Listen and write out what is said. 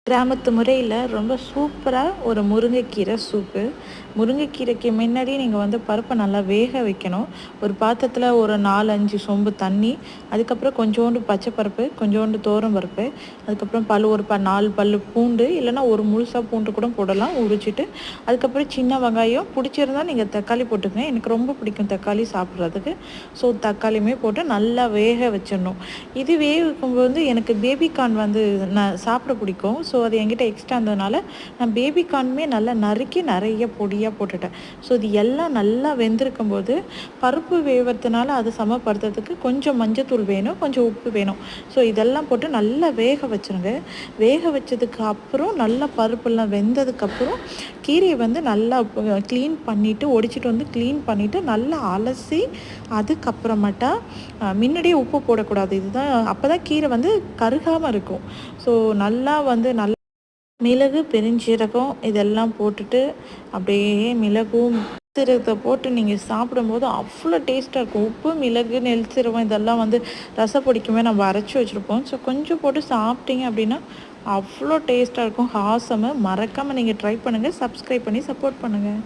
கிராமத்து முறையில் ரொம்ப சூப்பராக ஒரு முருங்கைக்கீரை சூப்பு. முருங்கைக்கீரைக்கு முன்னாடி நீங்கள் பருப்பை நல்லா வேக வைக்கணும். ஒரு பாத்திரத்தில் ஒரு 4-5 சொம்பு தண்ணி, அதுக்கப்புறம் கொஞ்சோண்டு பச்சை பருப்பு, கொஞ்சோண்டு தோரம் பருப்பு, அதுக்கப்புறம் ஒரு 4 பல்லு பூண்டு, இல்லைன்னா ஒரு முழுசாக பூண்டு கூட போடலாம் உரிச்சிட்டு, அதுக்கப்புறம் சின்ன வெங்காயம் பிடிச்சிருந்தா நீங்கள் தக்காளி போட்டுக்கங்க. எனக்கு ரொம்ப பிடிக்கும் தக்காளி சாப்பிட்றதுக்கு. ஸோ தக்காளியுமே போட்டு நல்லா வேக வச்சிடணும். இது வேக வைக்கும்போது எனக்கு பேபிகார்ன் நான் சாப்பிட பிடிக்கும். ஸோ அது என்கிட்ட எக்ஸ்ட்ரா இருந்ததுனால நான் பேபிகார்னுமே நல்லா நறுக்கி நிறைய பொடியாக போட்டுட்டேன். ஸோ இது எல்லாம் நல்லா வெந்திருக்கும்போது பருப்பு வேவறதுனால அது சமப்படுத்துறதுக்கு கொஞ்சம் மஞ்சத்தூள் வேணும், கொஞ்சம் உப்பு வேணும். ஸோ இதெல்லாம் போட்டு நல்லா வேக வச்சுருங்க. வேக வச்சதுக்கு அப்புறம் நல்லா பருப்பெல்லாம் வெந்ததுக்கப்புறம் கீரையை நல்லா க்ளீன் பண்ணிவிட்டு ஒடிச்சிட்டு க்ளீன் பண்ணிவிட்டு நல்லா அலசி அதுக்கப்புறமேட்டா முன்னாடியே உப்பு போடக்கூடாது. இதுதான் அப்போ தான் கீரை கருகாமல் இருக்கும். ஸோ நல்லா நல்ல மிளகு, பெருஞ்சீரகம் இதெல்லாம் போட்டுட்டு அப்படியே மிளகும் சீரகத்தை போட்டு நீங்கள் சாப்பிடும்போது அவ்வளோ டேஸ்ட்டாக இருக்கும். உப்பு, மிளகு, நெல் சீரகம் இதெல்லாம் ரசப்பொடிக்குமே நம்ம அரைச்சி வச்சுருப்போம். ஸோ கொஞ்சம் போட்டு சாப்பிட்டீங்க அப்படின்னா அவ்வளோ டேஸ்ட்டாக இருக்கும். மறக்காமல் நீங்கள் ட்ரை பண்ணுங்கள். சப்ஸ்கிரைப் பண்ணி சப்போர்ட் பண்ணுங்கள்.